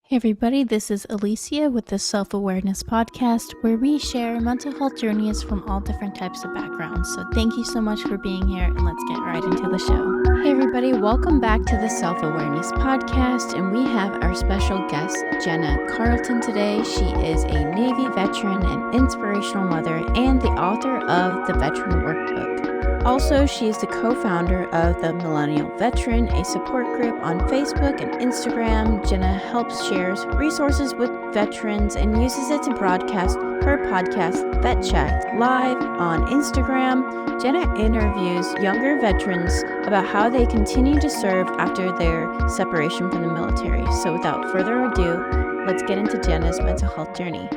Hey everybody, this is Alicia with the Self-Awareness Podcast, where we share mental health journeys from all different types of backgrounds. So thank you so much for being here, and let's get right into the show. Hey everybody, welcome back to the Self-Awareness Podcast, and we have our special guest, Jenna Carlton, today. She is a Navy veteran and inspirational mother and the author of the Veteran Workbook. Also, she is the co-founder of the Millennial Veteran, a support group on Facebook and Instagram. Jenna helps shares resources with veterans and uses it to broadcast her podcast, Vet Chat, live on Instagram. Jenna interviews younger veterans about how they continue to serve after their separation from the military. So without further ado, let's get into Jenna's mental health journey.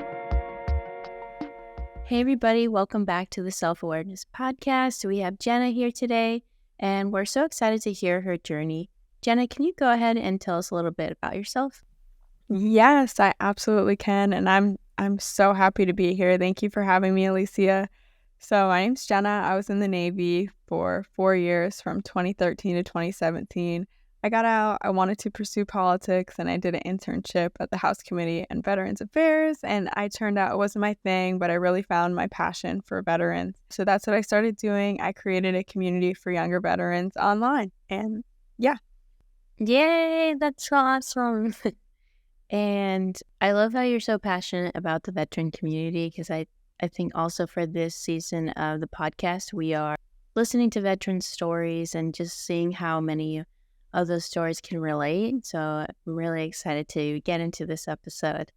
Hey everybody, welcome back to the Self-Awareness Podcast. We have Jenna here today, and we're so excited to hear her journey. Jenna, can you go ahead and tell us a little bit about yourself? Yes, I absolutely can, and I'm so happy to be here. Thank you for having me, Alicia. So my name's Jenna. I was in the Navy for 4 years from 2013 to 2017. I got out. I wanted to pursue politics, and I did an internship at the House Committee on Veterans Affairs, and I turned out it wasn't my thing, but I really found my passion for veterans. So that's what I started doing. I created a community for younger veterans online, and yeah. Yay, that's awesome. And I love how you're so passionate about the veteran community, because I think also for this season of the podcast, we are listening to veteran stories and just seeing how many of those stories can relate. So I'm really excited to get into this episode.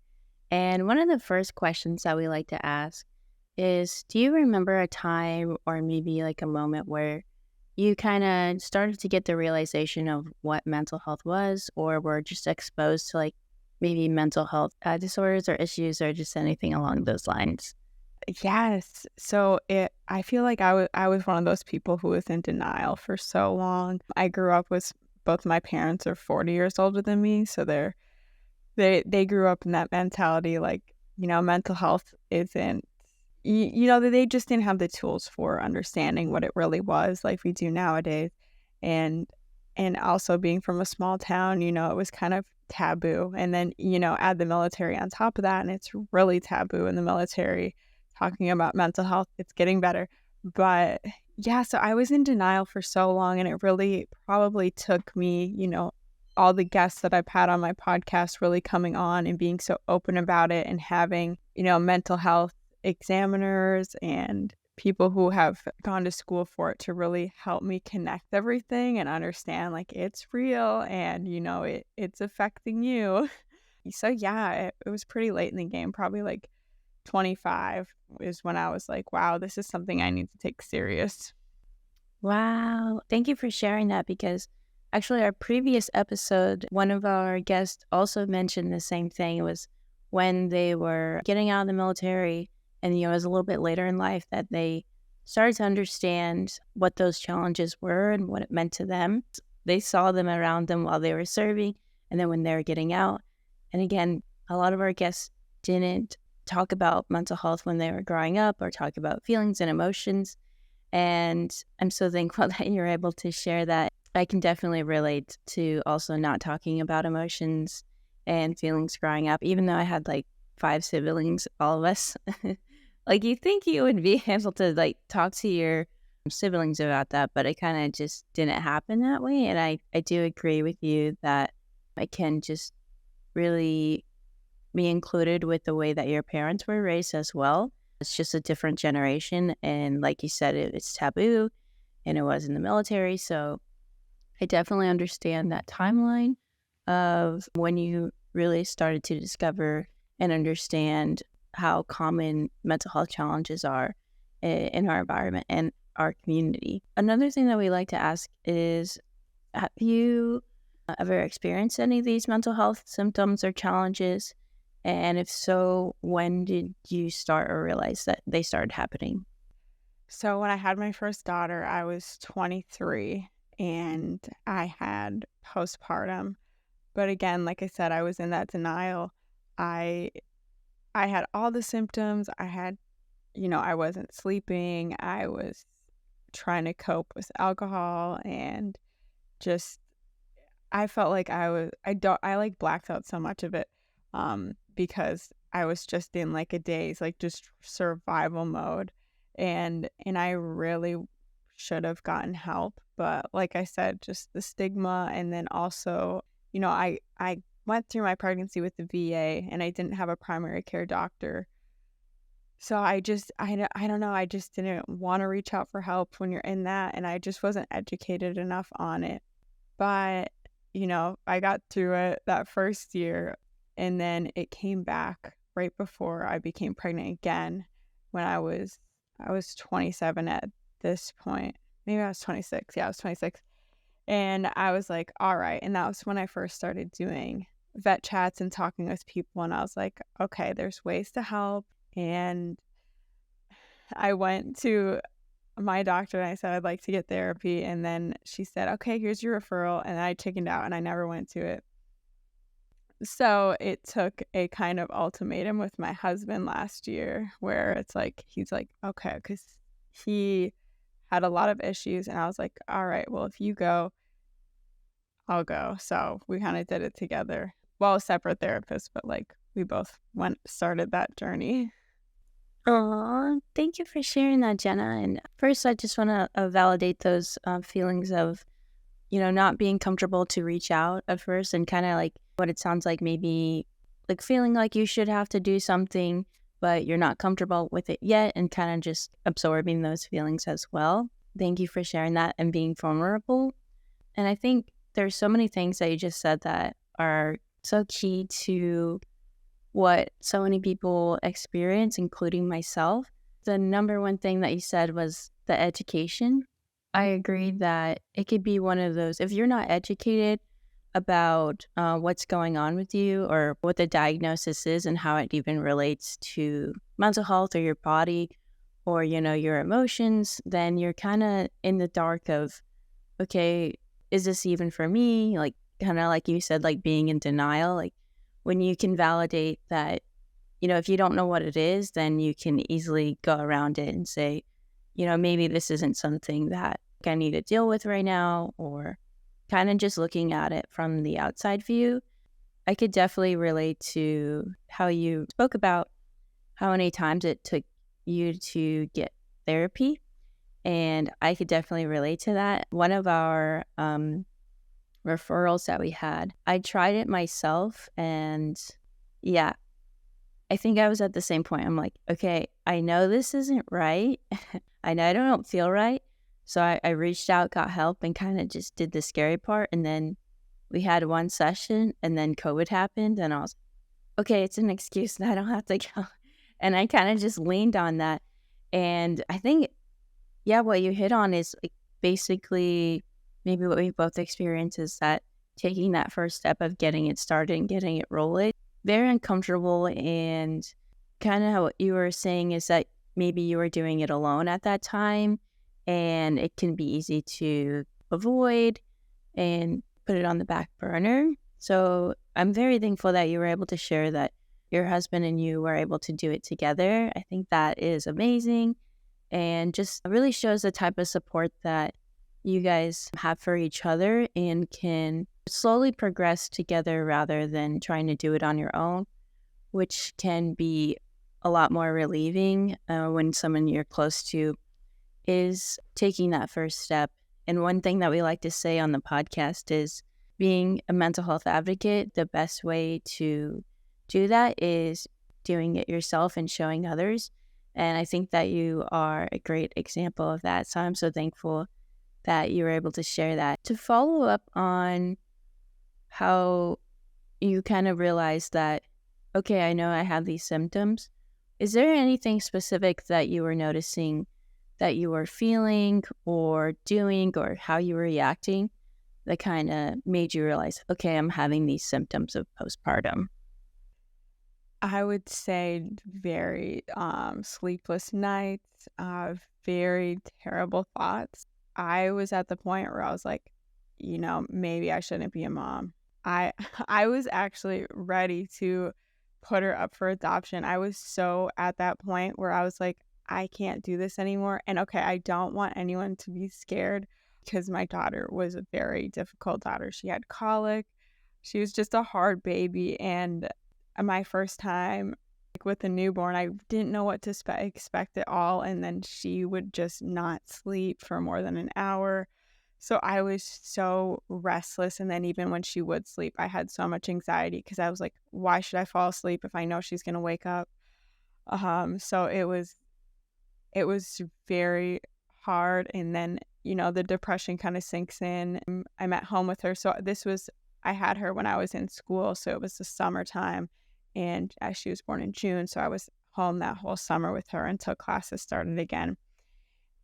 And one of the first questions that we like to ask is, do you remember a time or maybe like a moment where you kind of started to get the realization of what mental health was, or were just exposed to like maybe mental health disorders or issues, or just anything along those lines? Yes. So I feel like I was one of those people who was in denial for so long. I grew up with both my parents are 40 years older than me, so they grew up in that mentality, like, mental health isn't, they just didn't have the tools for understanding what it really was like we do nowadays. And also being from a small town, it was kind of taboo. And then, add the military on top of that, and it's really taboo in the military talking about mental health. It's getting better. But yeah, so I was in denial for so long, and it really probably took me, all the guests that I've had on my podcast really coming on and being so open about it, and having, mental health examiners and people who have gone to school for it to really help me connect everything and understand like it's real, and it's affecting you. So yeah, it was pretty late in the game, probably like 25 is when I was like, wow, this is something I need to take serious. Wow. Thank you for sharing that, because actually our previous episode, one of our guests also mentioned the same thing. It was when they were getting out of the military, and it was a little bit later in life that they started to understand what those challenges were and what it meant to them. They saw them around them while they were serving, and then when they were getting out. And again, a lot of our guests didn't talk about mental health when they were growing up, or talk about feelings and emotions. And I'm so thankful that you're able to share that. I can definitely relate to also not talking about emotions and feelings growing up, even though I had like 5 siblings, all of us. Like, you think you would be able to like talk to your siblings about that, but it kind of just didn't happen that way. And I do agree with you that it can just really be included with the way that your parents were raised as well. It's just a different generation. And like you said, it's taboo, and it was in the military. So I definitely understand that timeline of when you really started to discover and understand how common mental health challenges are in our environment and our community. Another thing that we like to ask is, have you ever experienced any of these mental health symptoms or challenges? And if so, when did you start or realize that they started happening? So when I had my first daughter, I was 23, and I had postpartum. But again, like I said, I was in that denial. I had all the symptoms. I had, I wasn't sleeping. I was trying to cope with alcohol, and just I felt like I like blacked out so much of it. because I was just in like a daze, like just survival mode. And I really should have gotten help. But like I said, just the stigma. And then also, I went through my pregnancy with the VA and I didn't have a primary care doctor. So I don't know, I just didn't want to reach out for help when you're in that. And I just wasn't educated enough on it. But, I got through it that first year, and then it came back right before I became pregnant again when I was 27 at this point. Maybe I was 26. Yeah, I was 26. And I was like, all right. And that was when I first started doing vet chats and talking with people. And I was like, okay, there's ways to help. And I went to my doctor and I said I'd like to get therapy, and then she said, okay, here's your referral, and I chickened out and I never went to it. So it took a kind of ultimatum with my husband last year where it's like he's like, okay, because he had a lot of issues, and I was like, all right, well, if you go, I'll go. So we kind of did it together. Well, separate therapists, but like we both started that journey. Oh, thank you for sharing that, Jenna. And first, I just want to validate those feelings of, not being comfortable to reach out at first, and kind of like what it sounds like, maybe like feeling like you should have to do something, but you're not comfortable with it yet, and kind of just absorbing those feelings as well. Thank you for sharing that and being vulnerable. And I think there's so many things that you just said that are so key to what so many people experience, including myself. The number one thing that you said was the education. I agree that it could be one of those, if you're not educated about what's going on with you or what the diagnosis is and how it even relates to mental health or your body or, your emotions, then you're kind of in the dark of, okay, is this even for me? Like, kind of like you said, like being in denial. Like, when you can validate that, if you don't know what it is, then you can easily go around it and say, maybe this isn't something that I need to deal with right now, or kind of just looking at it from the outside view. I could definitely relate to how you spoke about how many times it took you to get therapy. And I could definitely relate to that. One of our referrals that we had, I tried it myself, and yeah, I think I was at the same point. I'm like, okay, I know this isn't right. I know I don't feel right. So I reached out, got help, and kind of just did the scary part. And then we had one session, and then COVID happened, and I was, okay, it's an excuse that I don't have to go. And I kind of just leaned on that. And I think, yeah, what you hit on is like basically maybe what we both experienced is that taking that first step of getting it started and getting it rolling, very uncomfortable. And kind of what you were saying is that maybe you were doing it alone at that time, and it can be easy to avoid and put it on the back burner. So I'm very thankful that you were able to share that your husband and you were able to do it together. I think that is amazing, and just really shows the type of support that you guys have for each other and can slowly progress together rather than trying to do it on your own, which can be a lot more relieving when someone you're close to is taking that first step. And one thing that we like to say on the podcast is being a mental health advocate, the best way to do that is doing it yourself and showing others. And I think that you are a great example of that. So I'm so thankful that you were able to share that. To follow up on how you kind of realized that, okay, I know I have these symptoms. Is there anything specific that you were noticing that you were feeling or doing or how you were reacting that kind of made you realize, okay, I'm having these symptoms of postpartum? I would say very sleepless nights, very terrible thoughts. I was at the point where I was like, maybe I shouldn't be a mom. I I was actually ready to put her up for adoption. I was so at that point where I was like, I can't do this anymore. And okay, I don't want anyone to be scared because my daughter was a very difficult daughter. She had colic. She was just a hard baby, and my first time with a newborn, I didn't know what to expect at all, and then she would just not sleep for more than an hour. So I was so restless, and then even when she would sleep, I had so much anxiety because I was like, "Why should I fall asleep if I know she's gonna wake up?" So it was very hard, and then, the depression kinda sinks in. I'm at home with her, so I had her when I was in school, so it was the summertime, and as she was born in June, so I was home that whole summer with her until classes started again,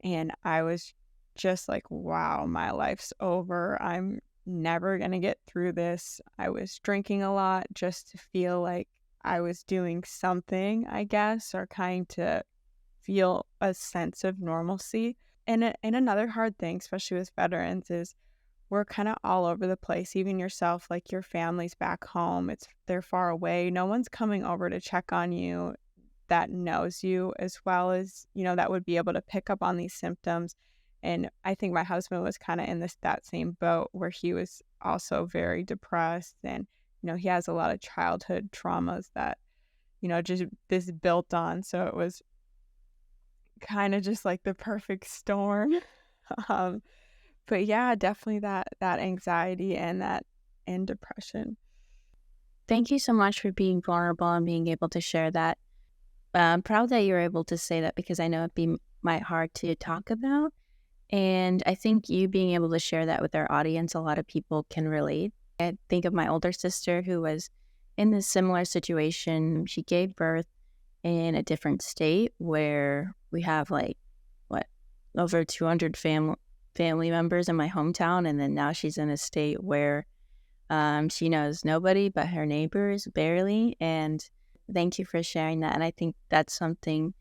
and I was just like, "Wow, my life's over. I'm never gonna get through this." I was drinking a lot just to feel like I was doing something, I guess, or kind to feel a sense of normalcy. And another hard thing, especially with veterans, is we're kind of all over the place. Even yourself, like your family's back home, they're far away. No one's coming over to check on you that knows you as well as, that would be able to pick up on these symptoms. And I think my husband was kind of in that same boat where he was also very depressed, and he has a lot of childhood traumas that just this built on. So it was kind of just like the perfect storm. um but yeah, definitely that anxiety and depression. Thank you so much for being vulnerable and being able to share that. I'm proud that you're able to say that because I know it'd be might hard to talk about. And I think you being able to share that with our audience, a lot of people can relate. I think of my older sister who was in this similar situation. She gave birth in a different state where we have like, what, over 200 family members in my hometown. And then now she's in a state where she knows nobody but her neighbors barely. And thank you for sharing that. And I think that's something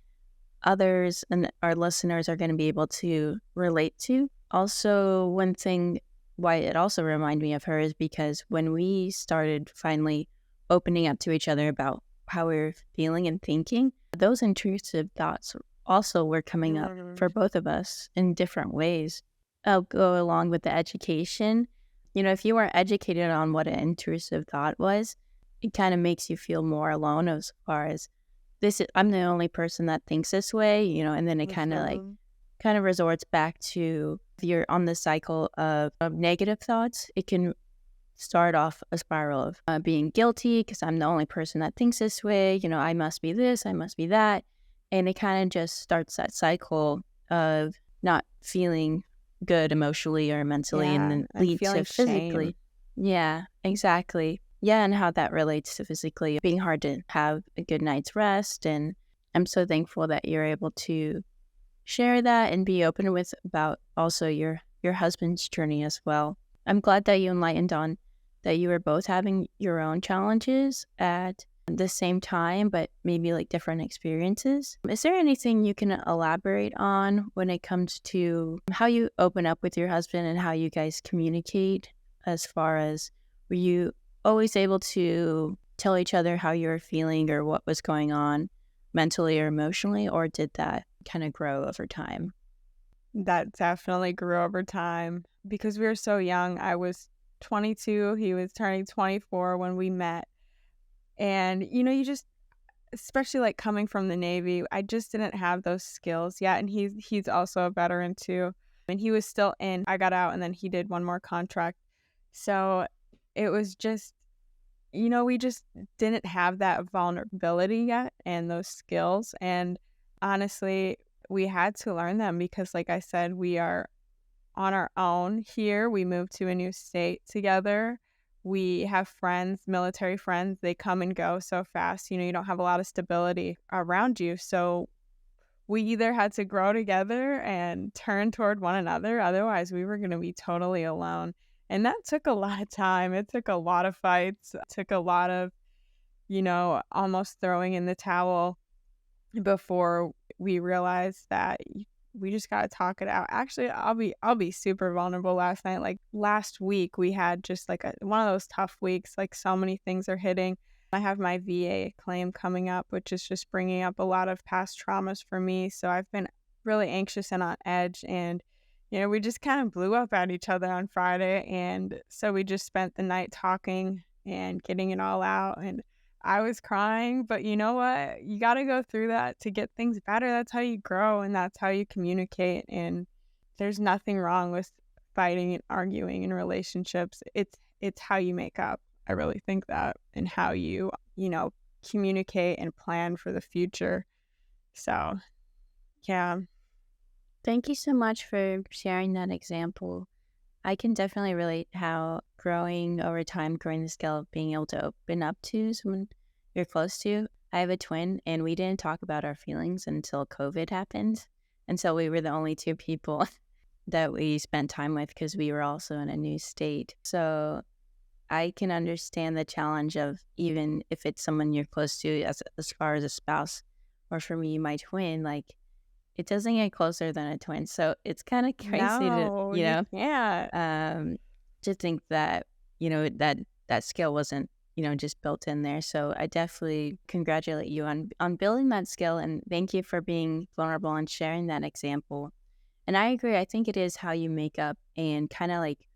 others and our listeners are going to be able to relate to. Also, one thing why it also reminded me of her is because when we started finally opening up to each other about how we were feeling and thinking, those intrusive thoughts also were coming up for both of us in different ways. I'll go along with the education. If you weren't educated on what an intrusive thought was, it kind of makes you feel more alone as far as I'm the only person that thinks this way, and then it kind of resorts back to if you're on the cycle of negative thoughts. It can start off a spiral of being guilty because I'm the only person that thinks this way. I must be this, I must be that. And it kind of just starts that cycle of not feeling good emotionally or mentally, and Yeah, then and lead feeling to physically. shame. Yeah, exactly. Yeah, and how that relates to physically being hard to have a good night's rest. And I'm so thankful that you're able to share that and be open with about also your husband's journey as well. I'm glad that you enlightened on that you were both having your own challenges at the same time, but maybe like different experiences. Is there anything you can elaborate on when it comes to how you open up with your husband and how you guys communicate, as far as were you always able to tell each other how you were feeling or what was going on mentally or emotionally, or did that kind of grow over time? That definitely grew over time because we were so young. I was 22, he was turning 24 when we met. And, you just, especially like coming from the Navy, I just didn't have those skills yet. And he's also a veteran too. And he was still in. I got out and then he did one more contract. So it was just, we just didn't have that vulnerability yet and those skills. And honestly, we had to learn them because, like I said, we are on our own here. We moved to a new state together. We have friends, military friends. They come and go so fast. You don't have a lot of stability around you. So we either had to grow together and turn toward one another. Otherwise, we were going to be totally alone. And that took a lot of time. It took a lot of fights. It took a lot of, almost throwing in the towel before we realized that we just got to talk it out. Actually, I'll be super vulnerable. Last night, like last week, we had just like one of those tough weeks. Like so many things are hitting. I have my VA claim coming up, which is just bringing up a lot of past traumas for me. So I've been really anxious and on edge. And, we just kind of blew up at each other on Friday. And so we just spent the night talking and getting it all out. And I was crying, but you know what? You got to go through that to get things better. That's how you grow and that's how you communicate. And there's nothing wrong with fighting and arguing in relationships. It's how you make up. I really think that, and how you communicate and plan for the future. So, yeah. Thank you so much for sharing that example. I can definitely relate how growing over time, growing the skill of being able to open up to someone you're close to. I have a twin, and we didn't talk about our feelings until COVID happened. And so we were the only two people that we spent time with because we were also in a new state. So I can understand the challenge of, even if it's someone you're close to as far as a spouse, or for me, my twin, like, it doesn't get closer than a twin. So it's kind of crazy to, No, you can't. to think that, that skill wasn't, just built in there. So I definitely congratulate you on building that skill, and thank you for being vulnerable and sharing that example. And I agree. I think it is how you make up and kind of like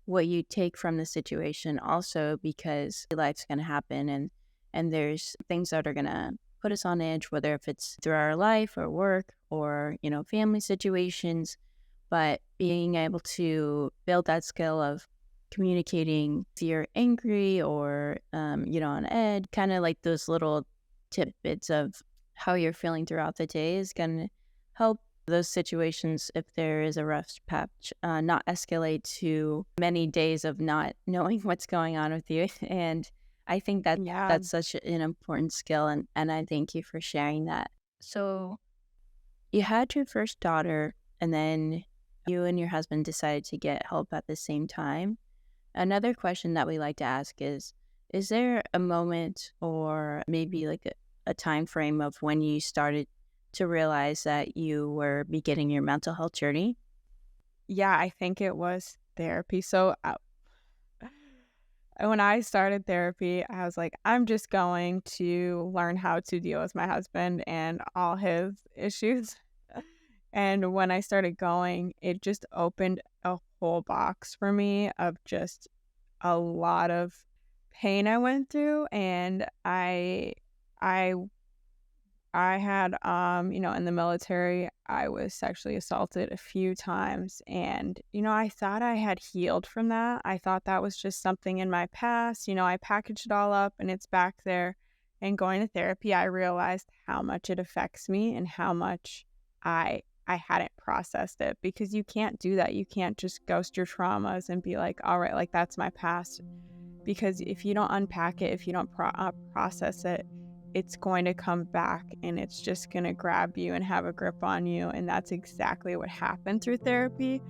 what you take from the situation also, because life's going to happen, and there's things that are going to put us on edge, whether if it's through our life or work or, family situations. But being able to build that skill of communicating if you're angry or, on edge, kind of like those little tidbits of how you're feeling throughout the day is going to help those situations, if there is a rough patch, not escalate to many days of not knowing what's going on with you. And I think that Yeah. that's such an important skill, and I thank you for sharing that. So you had your first daughter, and then you and your husband decided to get help at the same time. Another question that we like to ask is there a moment or maybe like a time frame of when you started to realize that you were beginning your mental health journey? Yeah, I think it was therapy. So when I started therapy, I was like, I'm just going to learn how to deal with my husband and all his issues. And when I started going, it just opened a whole box for me of just a lot of pain I went through. And I had, in the military, I was sexually assaulted a few times. And, I thought I had healed from that. I thought that was just something in my past. I packaged it all up and it's back there. And going to therapy, I realized how much it affects me and how much I hadn't processed it, because you can't do that. You can't just ghost your traumas and be like, all right, like that's my past. Because if you don't unpack it, if you don't process it, it's going to come back and it's just going to grab you and have a grip on you. And that's exactly what happened through therapy.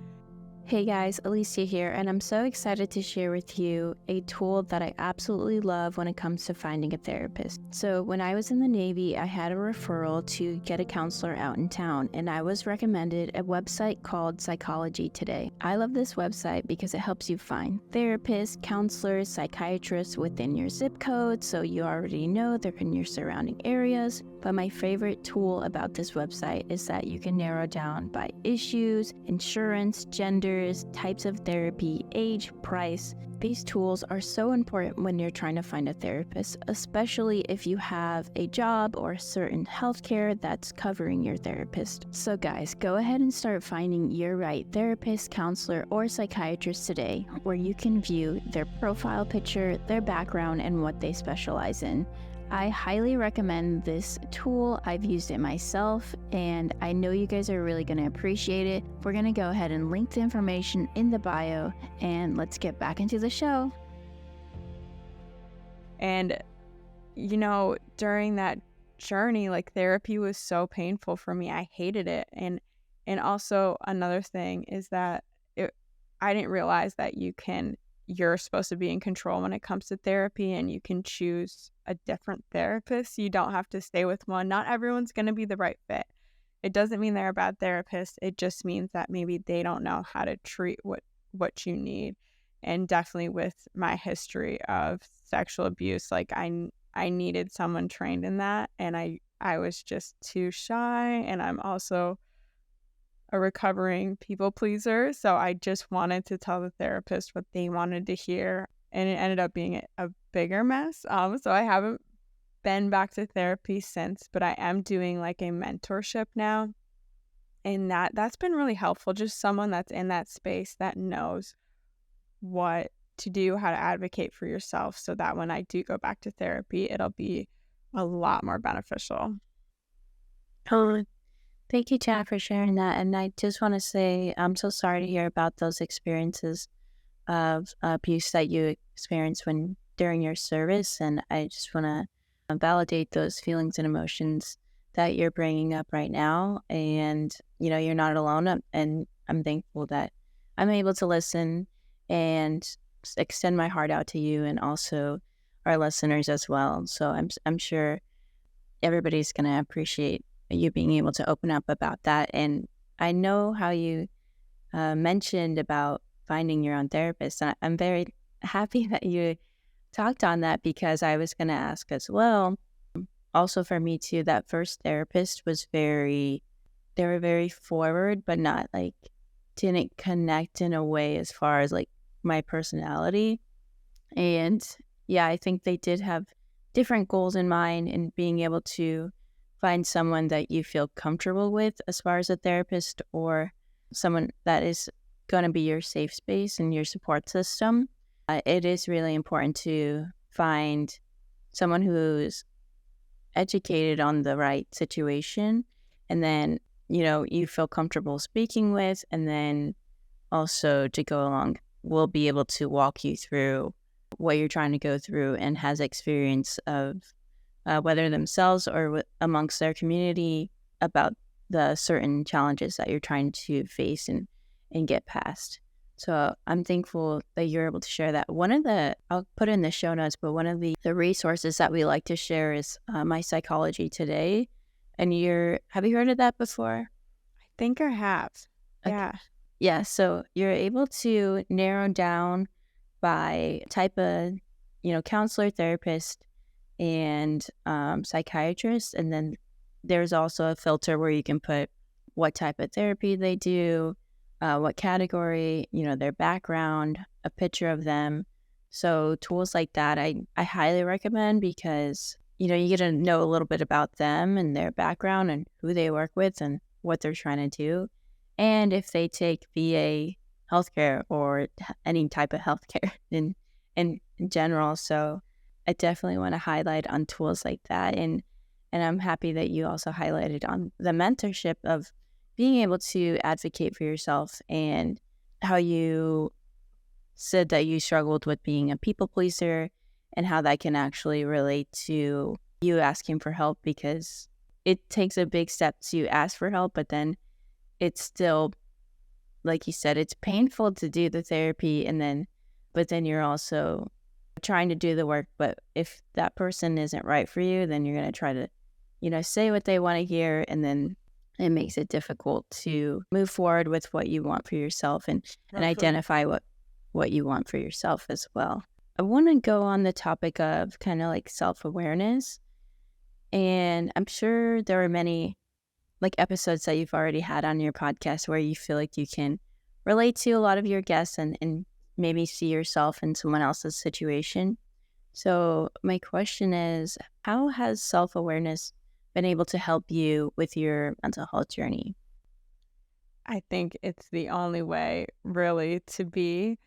Hey guys, Alicia here, and I'm so excited to share with you a tool that I absolutely love when it comes to finding a therapist. So when I was in the Navy, I had a referral to get a counselor out in town, and I was recommended a website called Psychology Today. I love this website because it helps you find therapists, counselors, psychiatrists within your zip code, so you already know they're in your surrounding areas. But my favorite tool about this website is that you can narrow down by issues, insurance, genders, types of therapy, age, price. These tools are so important when you're trying to find a therapist, especially if you have a job or certain healthcare that's covering your therapist. So guys, go ahead and start finding your right therapist, counselor, or psychiatrist today, where you can view their profile picture, their background, and what they specialize in. I highly recommend this tool. I've used it myself, and I know you guys are really going to appreciate it. We're going to go ahead and link the information in the bio, and let's get back into the show. And, during that journey, like, therapy was so painful for me. I hated it. And also another thing is that I didn't realize that you're supposed to be in control when it comes to therapy, and you can choose a different therapist. You don't have to stay with one. Not everyone's going to be the right fit. It doesn't mean they're a bad therapist. It just means that maybe they don't know how to treat what you need. And definitely with my history of sexual abuse, like I needed someone trained in that, and I was just too shy, and I'm also a recovering people pleaser. So I just wanted to tell the therapist what they wanted to hear. And it ended up being a bigger mess. So I haven't been back to therapy since, but I am doing like a mentorship now. And that's been really helpful. Just someone that's in that space that knows what to do, how to advocate for yourself so that when I do go back to therapy, it'll be a lot more beneficial. Oh, thank you, Jenna, for sharing that. And I just want to say I'm so sorry to hear about those experiences of abuse that you experienced when during your service. And I just want to validate those feelings and emotions that you're bringing up right now. And, you're not alone. And I'm thankful that I'm able to listen and extend my heart out to you and also our listeners as well. So I'm sure everybody's going to appreciate you being able to open up about that. And I know how you mentioned about finding your own therapist. And I'm very happy that you talked on that because I was going to ask as well. Also, for me too, that first therapist was they were very forward, but not like, didn't connect in a way as far as like my personality. And yeah, I think they did have different goals in mind and being able to find someone that you feel comfortable with as far as a therapist or someone that is going to be your safe space and your support system. It is really important to find someone who's educated on the right situation and then, you feel comfortable speaking with, and then also to go along, will be able to walk you through what you're trying to go through and has experience of whether themselves or amongst their community about the certain challenges that you're trying to face and get past. So I'm thankful that you're able to share that. I'll put in the show notes, but one of the resources that we like to share is My Psychology Today. And have you heard of that before? I think I have. Okay. Yeah. Yeah, so you're able to narrow down by type of, counselor, therapist, and psychiatrist. And then there's also a filter where you can put what type of therapy they do, what category, their background, a picture of them. So tools like that, I highly recommend because, you get to know a little bit about them and their background and who they work with and what they're trying to do. And if they take VA healthcare or any type of healthcare in general. So I definitely want to highlight on tools like that. And I'm happy that you also highlighted on the mentorship of being able to advocate for yourself and how you said that you struggled with being a people pleaser and how that can actually relate to you asking for help because it takes a big step to ask for help, but then it's still, like you said, it's painful to do the therapy but then you're also trying to do the work. But if that person isn't right for you, then you're going to try to, say what they want to hear. And then it makes it difficult to move forward with what you want for yourself and identify what you want for yourself as well. I want to go on the topic of kind of like self-awareness. And I'm sure there are many like episodes that you've already had on your podcast where you feel like you can relate to a lot of your guests and maybe see yourself in someone else's situation. So my question is, how has self-awareness been able to help you with your mental health journey? I think it's the only way really to be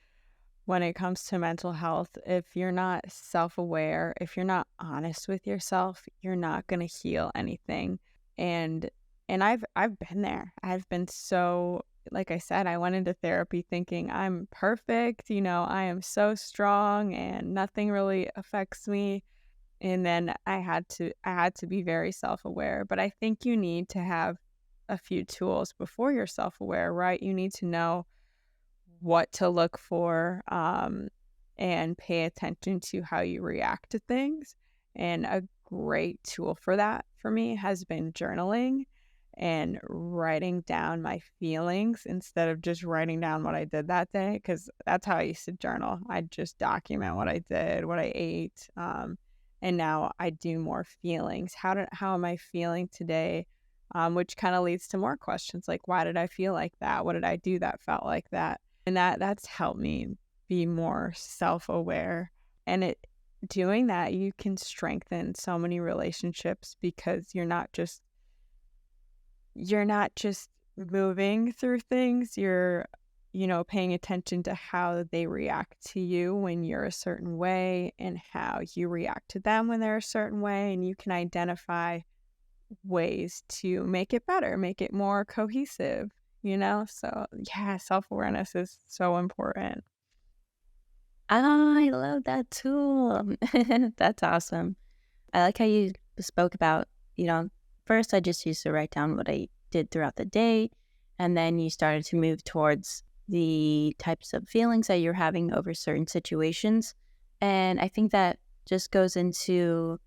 when it comes to mental health. If you're not self-aware, if you're not honest with yourself, you're not going to heal anything. And I've been there. I've been so, like I said, I went into therapy thinking I'm perfect, I am so strong and nothing really affects me. And then I had to be very self-aware. But I think you need to have a few tools before you're self-aware, right? You need to know what to look for and pay attention to how you react to things. And a great tool for that for me has been journaling and writing down my feelings instead of just writing down what I did that day, because that's how I used to journal. I'd just document what I did, what I ate, and now I do more feelings. How am I feeling today? Which kind of leads to more questions like, why did I feel like that? What did I do that felt like that? And that's helped me be more self-aware. And doing that, you can strengthen so many relationships because you're not just moving through things, you're, paying attention to how they react to you when you're a certain way and how you react to them when they're a certain way. And you can identify ways to make it better, make it more cohesive. So, yeah, self awareness is so important. I love that tool. That's awesome. I like how you spoke about, you know, first I just used to write down what I did throughout the day, and then you started to move towards the types of feelings that you're having over certain situations. And I think that just goes into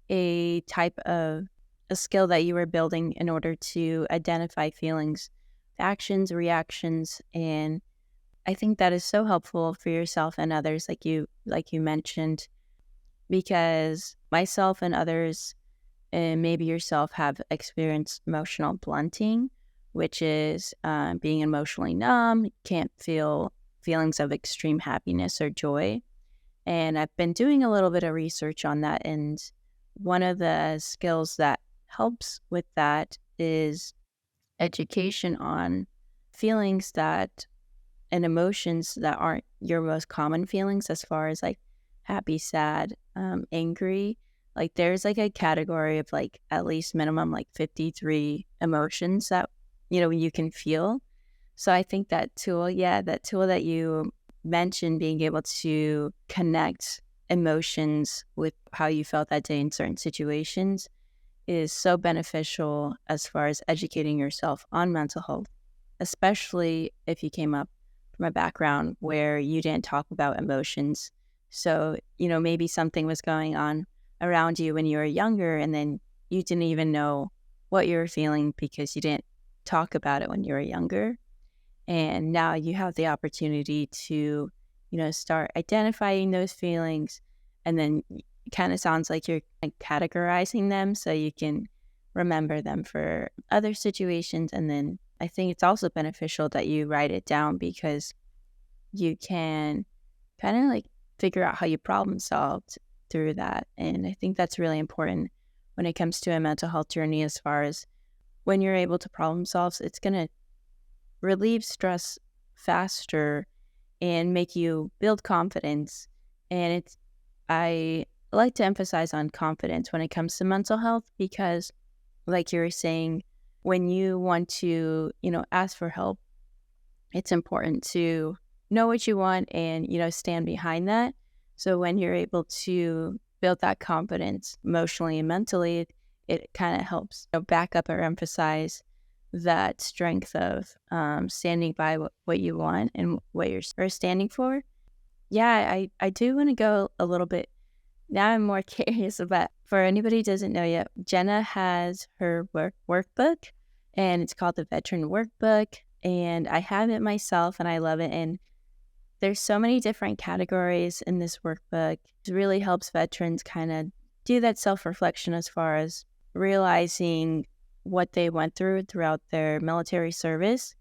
a type of a skill that you were building in order to identify feelings, actions, reactions, and I think that is so helpful for yourself and others, like you mentioned, because myself and others, and maybe yourself, have experienced emotional blunting, which is being emotionally numb, can't feel feelings of extreme happiness or joy. And I've been doing a little bit of research on that. And one of the skills that helps with that is education on feelings that and emotions that aren't your most common feelings, as far as like happy, sad, angry. Like there's like a category of like at least minimum like 53 emotions that, you can feel. So I think that tool that you mentioned, being able to connect emotions with how you felt that day in certain situations, is so beneficial as far as educating yourself on mental health, especially if you came up from a background where you didn't talk about emotions. So, maybe something was going on around you when you were younger, and then you didn't even know what you were feeling because you didn't talk about it when you were younger. And now you have the opportunity to, start identifying those feelings. And then it kind of sounds like you're like categorizing them so you can remember them for other situations. And then I think it's also beneficial that you write it down because you can kind of like figure out how you problem solved through that. And I think that's really important when it comes to a mental health journey, as far as when you're able to problem solve, it's going to relieve stress faster and make you build confidence. And I like to emphasize on confidence when it comes to mental health because, like you were saying, when you want to, ask for help, it's important to know what you want and, stand behind that. So when you're able to build that confidence emotionally and mentally, it kind of helps back up or emphasize that strength of standing by what you want and what you're standing for. Yeah, I do want to go a little bit. Now I'm more curious about, for anybody who doesn't know yet, Jenna has her workbook, and it's called the Veteran Workbook. And I have it myself and I love it. And there's so many different categories in this workbook. It really helps veterans kind of do that self-reflection as far as realizing what they went throughout their military service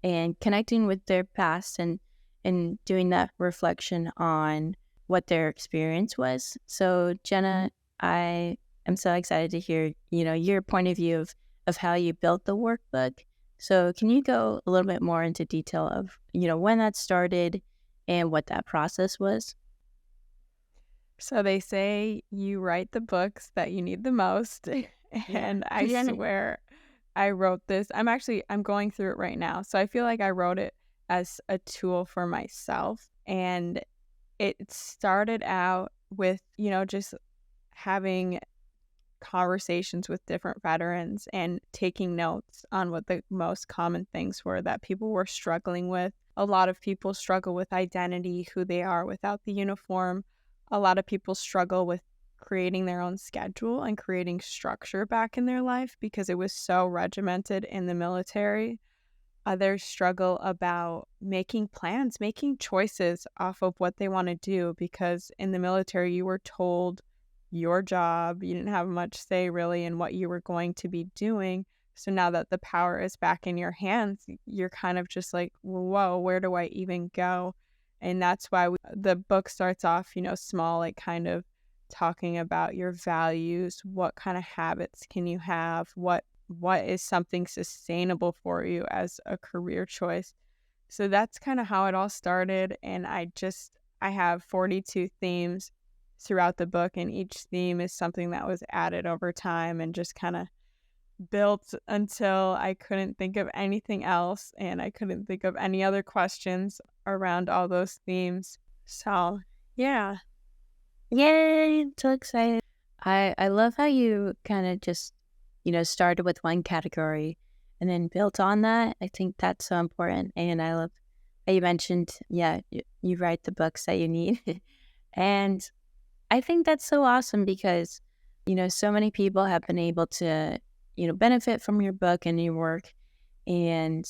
and connecting with their past and doing that reflection on what their experience was. So Jenna, I am so excited to hear, your point of view of how you built the workbook. So can you go a little bit more into detail of, when that started and what that process was? So they say you write the books that you need the most. Yeah. And I swear I wrote this. I'm going through it right now. So I feel like I wrote it as a tool for myself. And it started out with, just having conversations with different veterans and taking notes on what the most common things were that people were struggling with. A lot of people struggle with identity, who they are without the uniform. A lot of people struggle with creating their own schedule and creating structure back in their life because it was so regimented in the military. Others struggle about making plans, making choices off of what they want to do because in the military, you were told your job. You didn't have much say really in what you were going to be doing. So now that the power is back in your hands, you're kind of just like, whoa, where do I even go? And that's why the book starts off, small, like kind of talking about your values, what kind of habits can you have, what is something sustainable for you as a career choice. So that's kind of how it all started. And I have 42 themes throughout the book, and each theme is something that was added over time and just kind of built until I couldn't think of anything else and I couldn't think of any other questions around all those themes. So, yeah. Yay! I'm so excited. I love how you kind of just, started with one category and then built on that. I think that's so important. And I love how you mentioned, yeah, you write the books that you need. And I think that's so awesome because, so many people have been able to, benefit from your book and your work and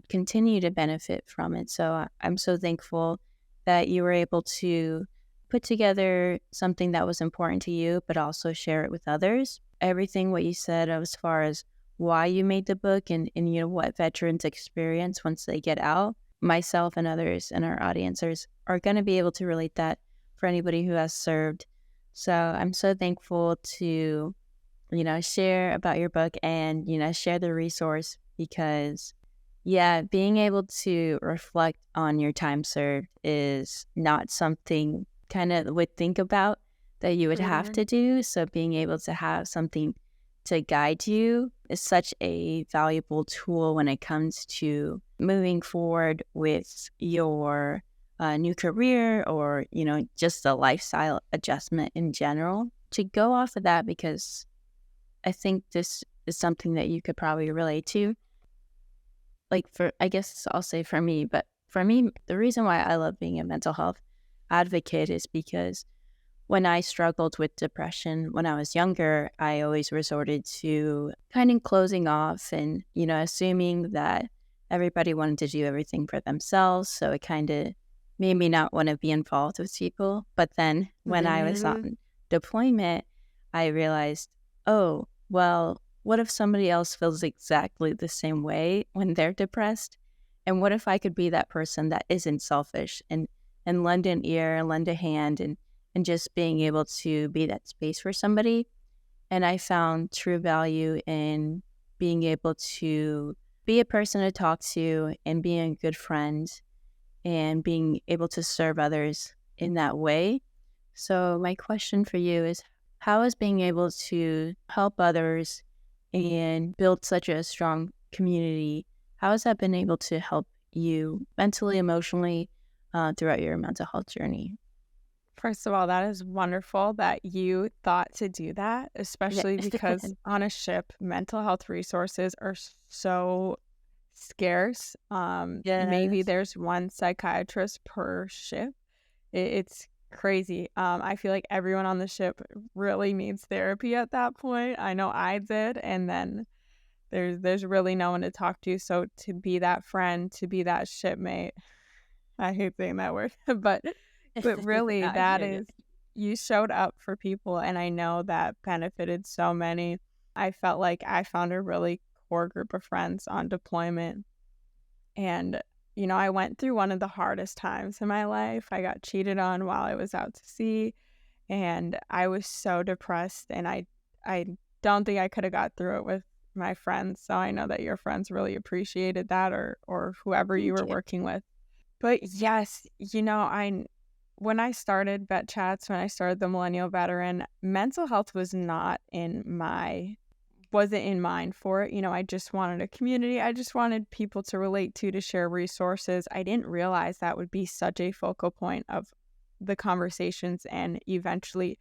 continue to benefit from it. So I'm so thankful that you were able to put together something that was important to you, but also share it with others. Everything what you said as far as why you made the book and what veterans experience once they get out, myself and others and our audiences are going to be able to relate that for anybody who has served. So I'm so thankful to, share about your book and, share the resource because, yeah, being able to reflect on your time served is not something kind of would think about that you would have Mhm. to do. So being able to have something to guide you is such a valuable tool when it comes to moving forward with your new career or, just a lifestyle adjustment in general. To go off of that, because I think this is something that you could probably relate to. Like I guess I'll say for me, but for me, the reason why I love being a mental health advocate is because when I struggled with depression when I was younger, I always resorted to kind of closing off and, assuming that everybody wanted to do everything for themselves. So it kind of made me not want to be involved with people. But then when I was Mhm. on deployment, I realized, oh, well, what if somebody else feels exactly the same way when they're depressed? And what if I could be that person that isn't selfish and lend an ear, lend a hand, and just being able to be that space for somebody. And I found true value in being able to be a person to talk to and being a good friend and being able to serve others in that way. So, my question for you is how is being able to help others and build such a strong community? How has that been able to help you mentally, emotionally throughout your mental health journey? First of all, that is wonderful that you thought to do that, Yeah. especially because on a ship, mental health resources are so scarce. Maybe Yes. there's one psychiatrist per ship. It's crazy. I feel like everyone on the ship really needs therapy at that point. I know I did, and then there's really no one to talk to. So to be that friend, to be that shipmate, I hate saying that word, but really I that hear you. is you showed up for people, and I know that benefited so many. I felt like I found a really core group of friends on deployment, and, I went through one of the hardest times in my life. I got cheated on while I was out to sea, and I was so depressed, and I don't think I coulda got through it with my friends, so I know that your friends really appreciated that or whoever you Thank were you. working with. But yes, I when I started Vet Chats, when I started the Millennial Veteran, mental health wasn't in mind for it. I just wanted a community. I just wanted people to relate to share resources. I didn't realize that would be such a focal point of the conversations and eventually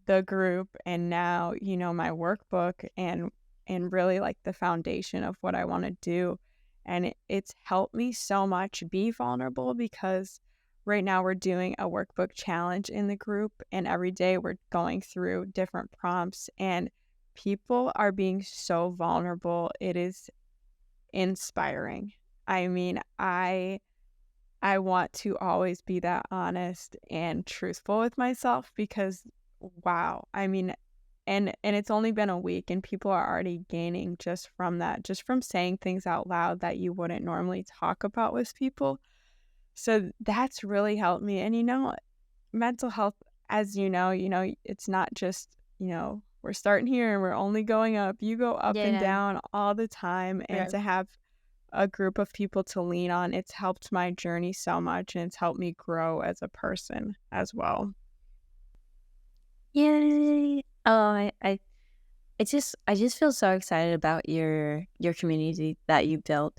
the group and now, my workbook and really like the foundation of what I want to do. And it's helped me so much be vulnerable because right now we're doing a workbook challenge in the group and every day we're going through different prompts and people are being so vulnerable. It is inspiring. I mean, I want to always be that honest and truthful with myself because wow. I mean, and it's only been a week and people are already gaining just from that, just from saying things out loud that you wouldn't normally talk about with people. So that's really helped me. And mental health as it's not just, we're starting here and we're only going up. You go up and Yeah. down all the time. And Right. to have a group of people to lean on, it's helped my journey so much, and it's helped me grow as a person as well. Yay. Oh, I just feel so excited about your community that you built,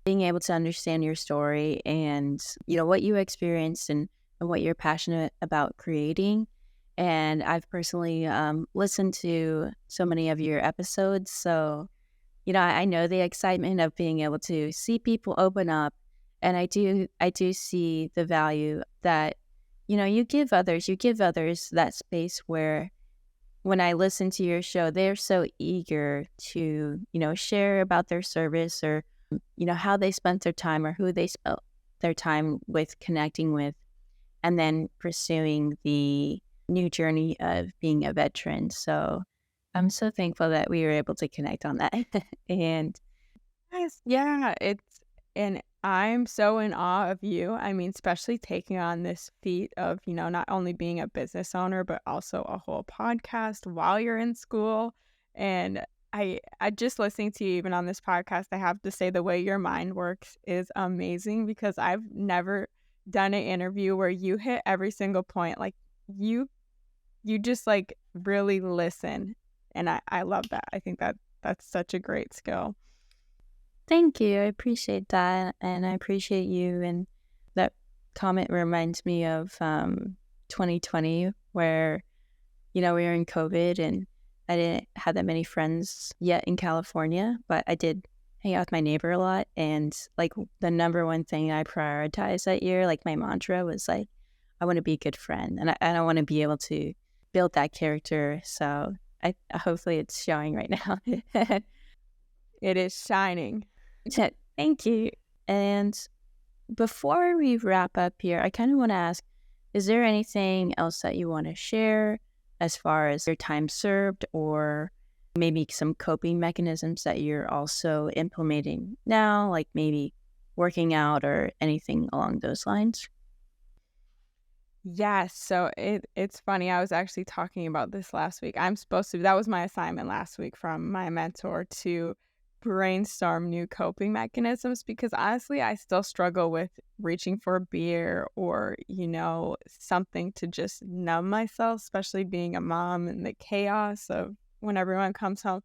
being able to understand your story and what you experienced and what you're passionate about creating. And I've personally listened to so many of your episodes, so I know the excitement of being able to see people open up, and I do see the value that you give others. You give others that space where when I listen to your show, they're so eager to, share about their service or, how they spent their time or who they spent their time with connecting with, and then pursuing the new journey of being a veteran. So I'm so thankful that we were able to connect on that. And Yes, yeah, and I'm so in awe of you. I mean, especially taking on this feat of, not only being a business owner, but also a whole podcast while you're in school. And I just listening to you even on this podcast, I have to say the way your mind works is amazing, because I've never done an interview where you hit every single point. Like you just like really listen. And I love that. I think that that's such a great skill. thank you. I appreciate that. And I appreciate you. And that comment reminds me of 2020, where we were in COVID and I didn't have that many friends yet in California, but I did hang out with my neighbor a lot. And like the number one thing I prioritized that year, like my mantra was like, I want to be a good friend, and I want to be able to build that character. So hopefully it's showing right now. It is shining. Thank you. And before we wrap up here, I kind of want to ask, is there anything else that you want to share as far as your time served, or maybe some coping mechanisms that you're also implementing now, like maybe working out or anything along those lines? Yes, so it's funny. I was actually talking about this last week. That was my assignment last week from my mentor, to brainstorm new coping mechanisms, because honestly, I still struggle with reaching for a beer or, something to just numb myself, especially being a mom and the chaos of when everyone comes home.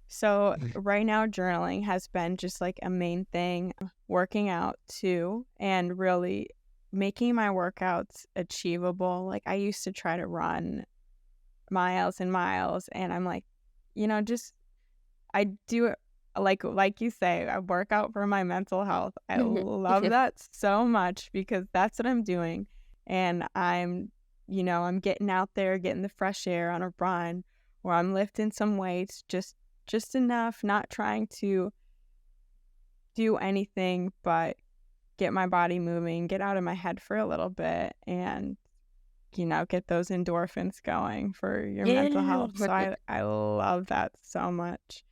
So right now, journaling has been just like a main thing, working out too, and really making my workouts achievable. Like, I used to try to run miles and miles, and I'm like, just I do it like you say, I work out for my mental health. I love that so much, because that's what I'm doing. And I'm getting out there, getting the fresh air on a run, or I'm lifting some weights, just enough, not trying to do anything but get my body moving, get out of my head for a little bit, and get those endorphins going for your mental Yeah. health. So I love that so much.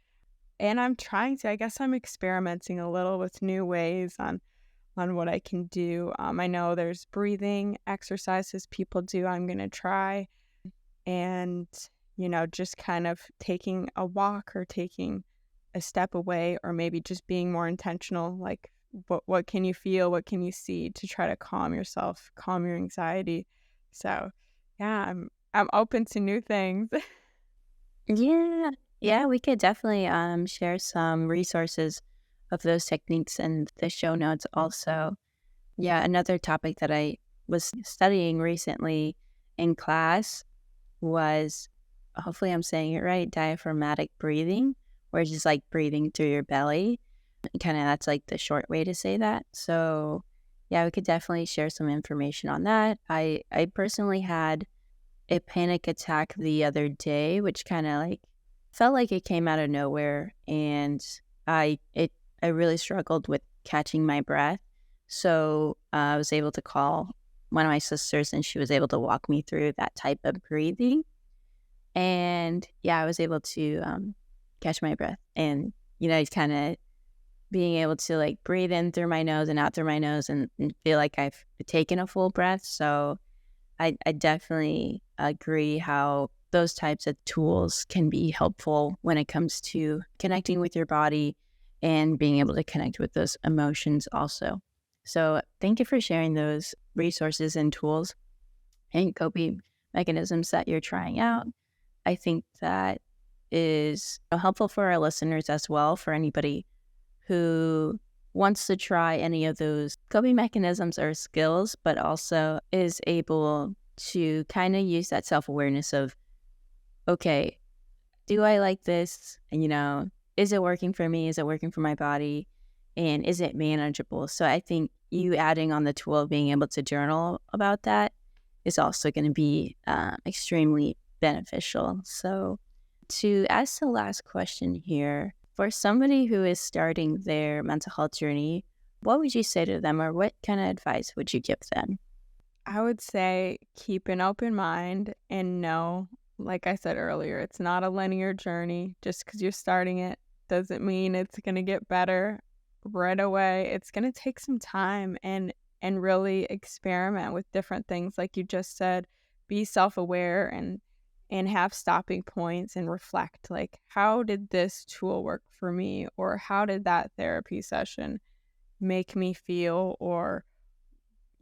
And I guess I'm experimenting a little with new ways on what I can do. I know there's breathing exercises people do. I'm going to try, and, just kind of taking a walk or taking a step away, or maybe just being more intentional. Like, what can you feel? What can you see, to try to calm yourself, calm your anxiety? So yeah, I'm open to new things. Yeah. Yeah, we could definitely share some resources of those techniques in the show notes also. Yeah, another topic that I was studying recently in class was, hopefully I'm saying it right, diaphragmatic breathing, where it's just like breathing through your belly. Kind of that's like the short way to say that. So yeah, we could definitely share some information on that. I personally had a panic attack the other day, which kind of like felt like it came out of nowhere, and I really struggled with catching my breath. So I was able to call one of my sisters, and she was able to walk me through that type of breathing. And yeah, I was able to catch my breath, and kind of being able to like breathe in through my nose and out through my nose, and feel like I've taken a full breath. So I definitely agree how those types of tools can be helpful when it comes to connecting with your body and being able to connect with those emotions also. So thank you for sharing those resources and tools and coping mechanisms that you're trying out. I think that is helpful for our listeners as well, for anybody who wants to try any of those coping mechanisms or skills, but also is able to kind of use that self awareness of, okay, do I like this? And, is it working for me? Is it working for my body? And is it manageable? So I think you adding on the tool of being able to journal about that is also going to be extremely beneficial. So to ask the last question here, for somebody who is starting their mental health journey, what would you say to them, or what kind of advice would you give them? I would say keep an open mind and know, like I said earlier, it's not a linear journey. Just because you're starting it doesn't mean it's going to get better right away. It's going to take some time and really experiment with different things like you just said. Be self-aware and have stopping points and reflect, like, how did this tool work for me, or how did that therapy session make me feel, or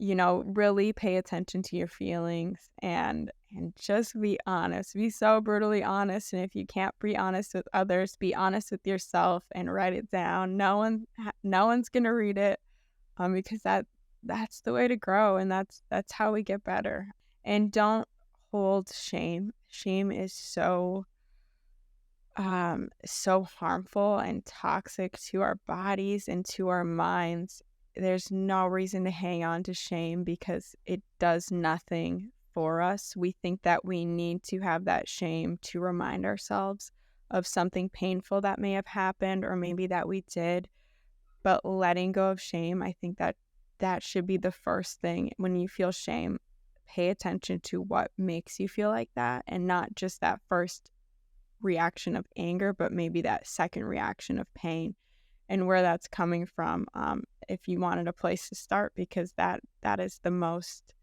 really pay attention to your feelings and just be honest. Be so brutally honest, and if you can't be honest with others, be honest with yourself and write it down. No one's going to read it, because that's the way to grow, and that's how we get better. And don't hold shame. Shame is so harmful and toxic to our bodies and to our minds. There's no reason to hang on to shame because it does nothing for us. We think that we need to have that shame to remind ourselves of something painful that may have happened or maybe that we did. But letting go of shame, I think that should be the first thing. When you feel shame, pay attention to what makes you feel like that, and not just that first reaction of anger, but maybe that second reaction of pain, and where that's coming from, if you wanted a place to start, because that is the most,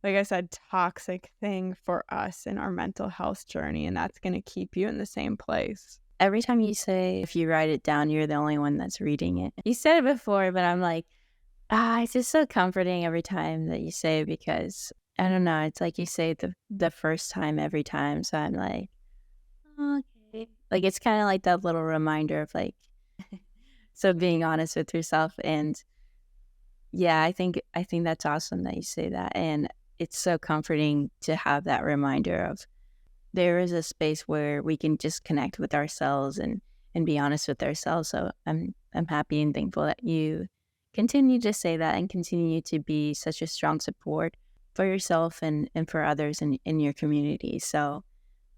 like I said, toxic thing for us in our mental health journey, and that's going to keep you in the same place. Every time you say, if you write it down, you're the only one that's reading it. You said it before, but I'm like, it's just so comforting every time that you say it, because I don't know, it's like you say it the first time every time. So I'm like, "Oh, okay." Like, it's kind of like that little reminder of like, so being honest with yourself. And yeah, I think that's awesome that you say that. And it's so comforting to have that reminder of there is a space where we can just connect with ourselves and be honest with ourselves. So I'm happy and thankful that you continue to say that and continue to be such a strong support for yourself and for others in your community. So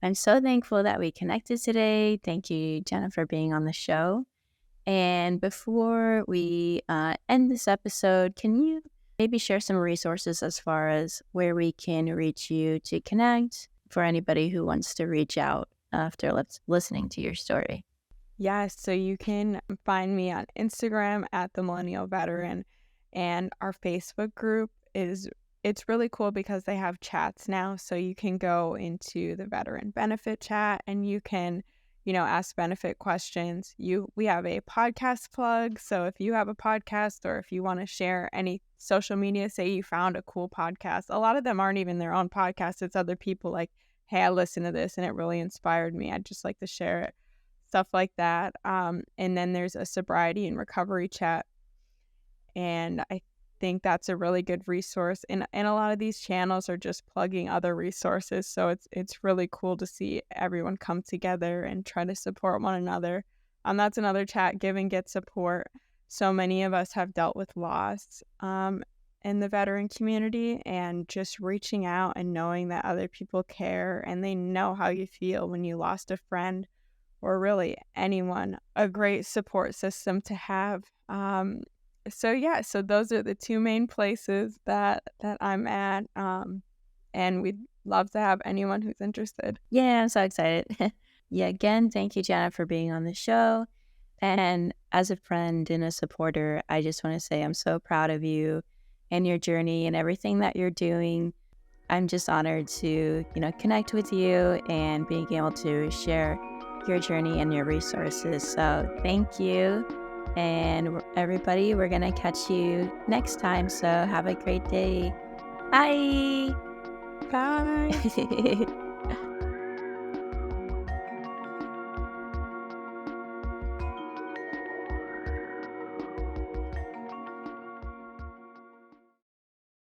I'm so thankful that we connected today. Thank you, Jenna, for being on the show. And before we end this episode, can you maybe share some resources as far as where we can reach you to connect for anybody who wants to reach out after listening to your story? Yes, so you can find me on Instagram at the Millennial Veteran, and our Facebook group it's really cool because they have chats now, so you can go into the veteran benefit chat and you can, ask benefit questions. We have a podcast plug, so if you have a podcast or if you want to share any social media, say you found a cool podcast. A lot of them aren't even their own podcast, it's other people, like, hey, I listened to this and it really inspired me. I'd just like to share it. Stuff like that. And then there's a sobriety and recovery chat. And I think that's a really good resource. And a lot of these channels are just plugging other resources. So it's really cool to see everyone come together and try to support one another. That's another chat, give and get support. So many of us have dealt with loss in the veteran community, and just reaching out and knowing that other people care and they know how you feel when you lost a friend or really anyone, a great support system to have. So those are the two main places that I'm at. And we'd love to have anyone who's interested. Yeah, I'm so excited. Yeah, again, thank you, Jenna, for being on the show. And as a friend and a supporter, I just want to say I'm so proud of you and your journey and everything that you're doing. I'm just honored to, connect with you and being able to share your journey and your resources. So thank you. And everybody, we're going to catch you next time. So have a great day. Bye. Bye.